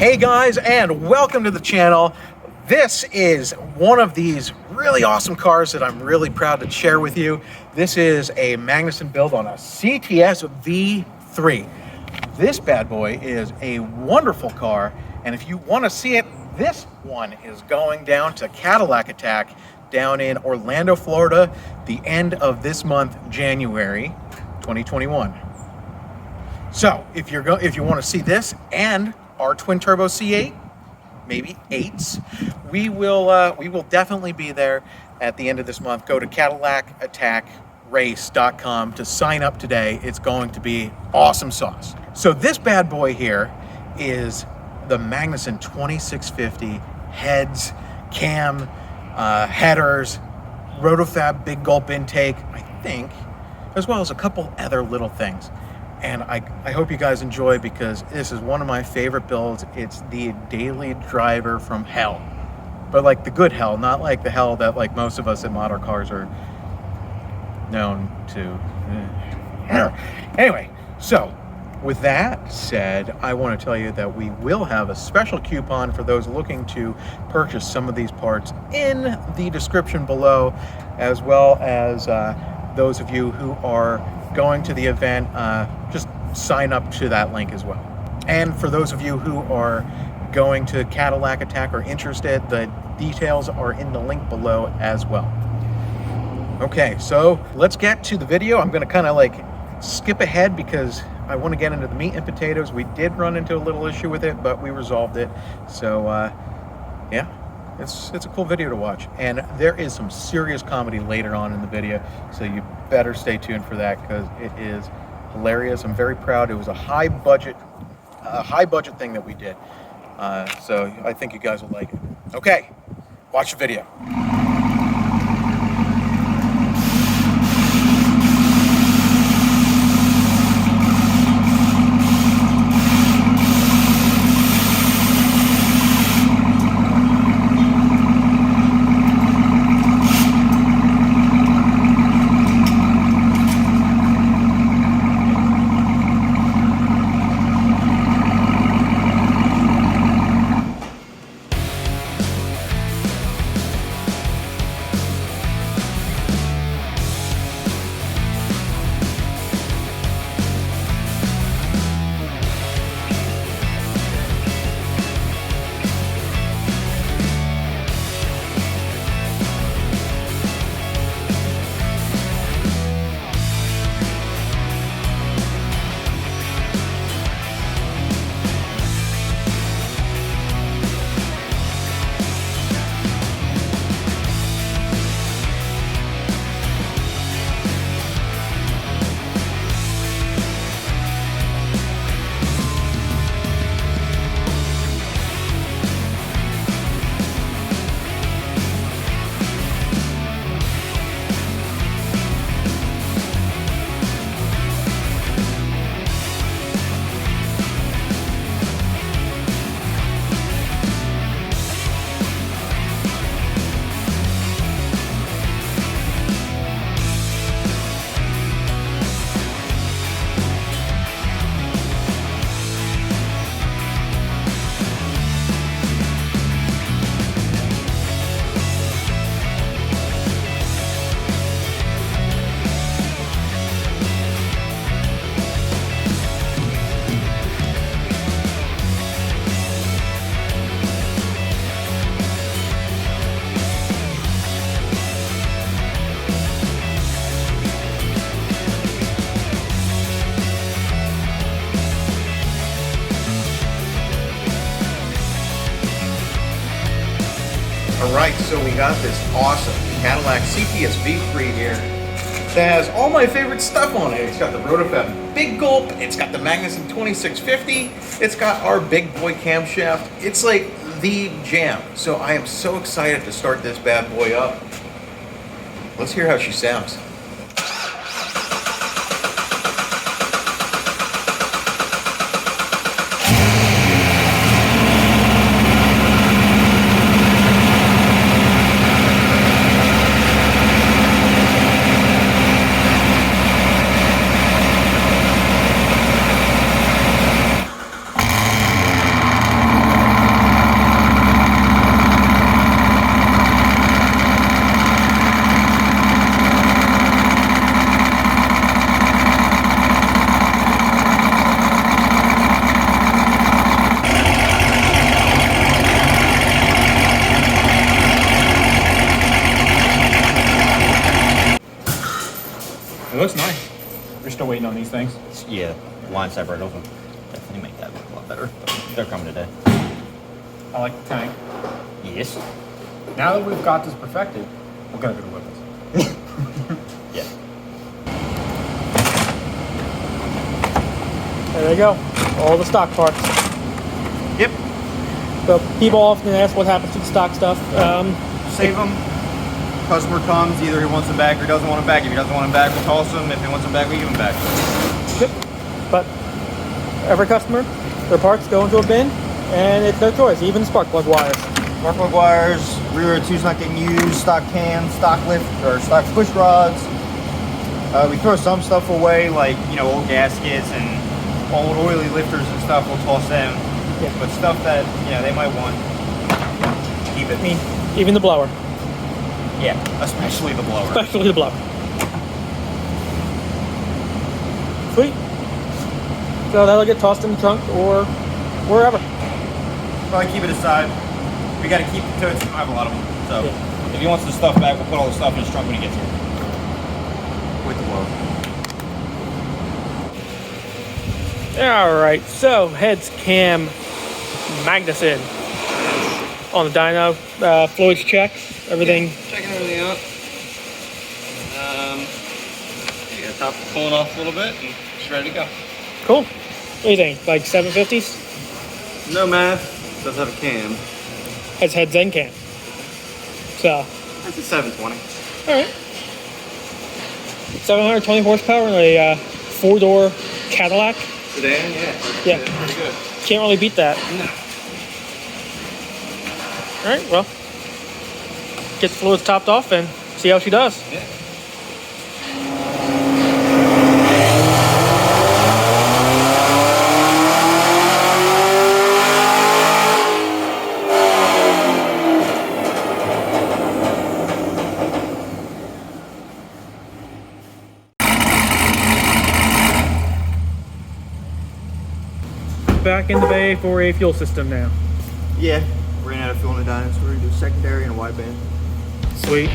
Hey guys, and welcome to the channel. This is one of these really awesome cars that I'm really proud to share with you. This is a Magnuson build on a CTS V3. This bad boy is a wonderful car, and if you want to see it, this one is going down to Cadillac Attack down in Orlando, Florida, the end of this month, January 2021. So if you want to see this and our twin turbo C8, maybe 8s, we will definitely be there at the end of this month. Go to CadillacAttackRace.com to sign up today. It's going to be awesome sauce. So this bad boy here is the Magnuson 2650 heads, cam, headers, rotofab big gulp intake, I think, as well as a couple other little things. And I hope you guys enjoy, because this is one of my favorite builds. It's the daily driver from hell, but like the good hell, not like the hell that like most of us in modern cars are known to. Anyway, so with that said, I want to tell you that we will have a special coupon for those looking to purchase some of these parts in the description below, as well as those of you who are going to the event, just sign up to that link as well. And for those of you who are going to Cadillac Attack or interested, the details are in the link below as well. Okay, so let's get to the video. I'm gonna kind of like skip ahead because I want to get into the meat and potatoes. We did run into a little issue with it, but we resolved it. So yeah, it's a cool video to watch, and there is some serious comedy later on in the video, so you better stay tuned for that, because it is hilarious. I'm very proud. It was a high budget thing that we did, so I think you guys will like it. Okay, watch the video. Alright, so we got this awesome Cadillac CTS-V here that has all my favorite stuff on it. It's got the rotofab big gulp, it's got the Magnuson 2650, it's got our big boy camshaft. It's like the jam. So I am so excited to start this bad boy up. Let's hear how she sounds. looks nice. We're still waiting on these things. Yeah, line separators will definitely make that look a lot better. But they're coming today. I like the tank. Yes. Now that we've got this perfected, we're gonna go to Whippets. Yeah. There they go. All the stock parts. Yep. So people often ask what happens to the stock stuff. Save them. Customer comes, either he wants them back or he doesn't want them back. If he doesn't want them back, we toss them. If he wants them back, we give them back. Yep. But every customer, their parts go into a bin, and it's their choice. Even spark plug wires. Spark plug wires, rear two's not getting used, stock cams, stock lift or stock push rods. We throw some stuff away, like old gaskets and old oily lifters and stuff. We'll toss them. Yeah. But stuff that they might want, keep it. I mean, even the blower. Yeah, especially the blower. Especially the blower. Sweet. So that'll get tossed in the trunk or wherever. Probably keep it aside. We got to keep the totes. I have a lot of them. So if he wants the stuff back, we'll put all the stuff in his trunk when he gets here. With the blower. Alright, so heads cam Magnuson on the dyno. Fluids check. Everything. Yeah, checking everything out. Yeah, top pulling off a little bit and just ready to go. Cool. What do you think? Like 750s? No math. Does have a cam. Has heads and cam. So, That's a 720. alright. 720 horsepower in a 4-door Cadillac. Sedan, yeah. Pretty good. Can't really beat that. No. Alright, well. Get the fluids topped off and see how she does. Yeah. Back in the bay for a fuel system now. Yeah, ran out of fuel in the dyno, so we're gonna do secondary and a wideband. Sweet.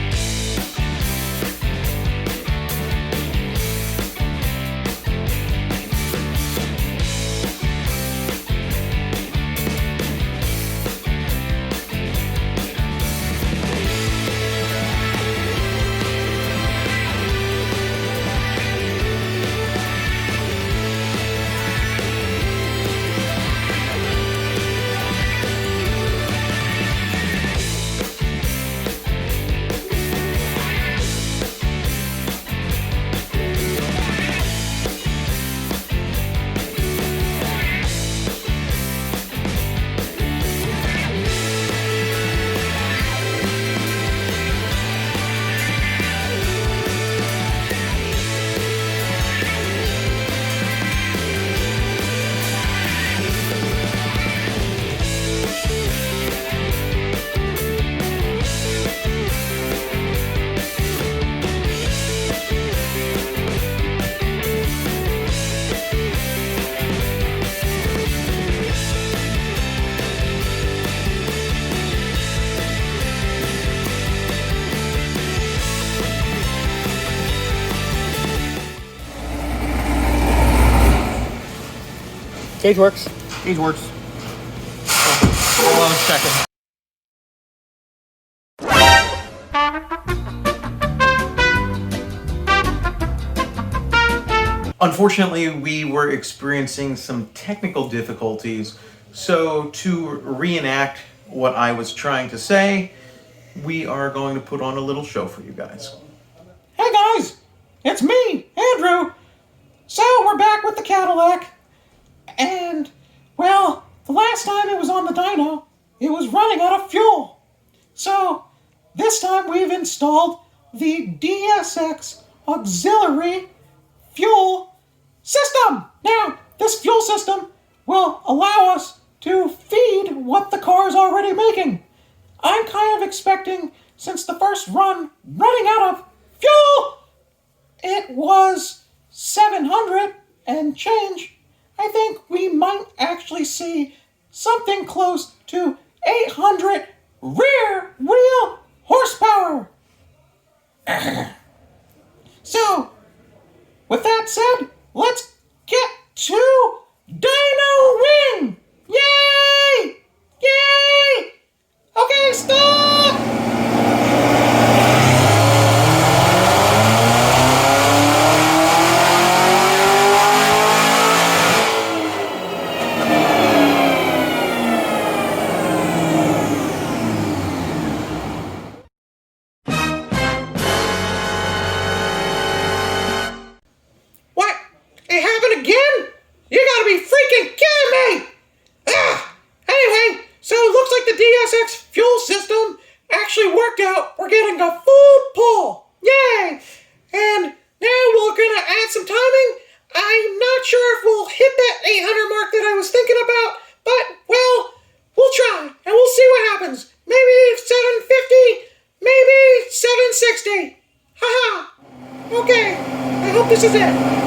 Gauge works. Gauge works. Hold on a second. Unfortunately, we were experiencing some technical difficulties, so to reenact what I was trying to say, we are going to put on a little show for you guys. Hey guys, it's me, Andrew. So we're back with the Cadillac, and well, the last time it was on the dyno, it was running out of fuel. So this time we've installed the DSX auxiliary fuel system. Now, this fuel system will allow us to feed what the car is already making. I'm kind of expecting, since the first run running out of fuel, it was 700 and change. I think we might actually see something close to 800 rear wheel horsepower. So, with that said, let's get to Dino Ring! Yay! Yay! Okay, stop! What? It happened again? You gotta be freaking kidding me! Anyway, so it looks like the DSX fuel system actually worked out. We're getting a full pull. Yay! And now we're gonna add some timing. I'm not sure if we'll hit that 800 mark that I was thinking about, but, well, we'll try, and we'll see what happens. Maybe 750, maybe 760. Haha. Okay, I hope this is it.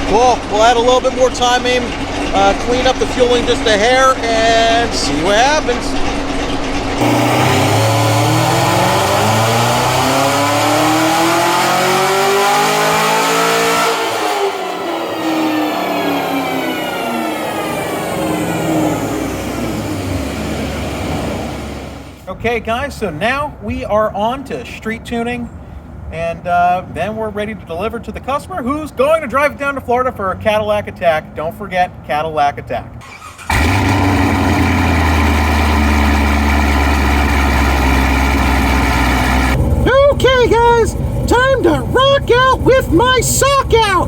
Cool. We'll add a little bit more timing, clean up the fueling just a hair, and see what happens. Okay, guys, so now we are on to street tuning. And then we're ready to deliver to the customer who's going to drive it down to Florida for a Cadillac attack. Don't forget, Cadillac attack. Okay, guys, time to rock out with my sock out.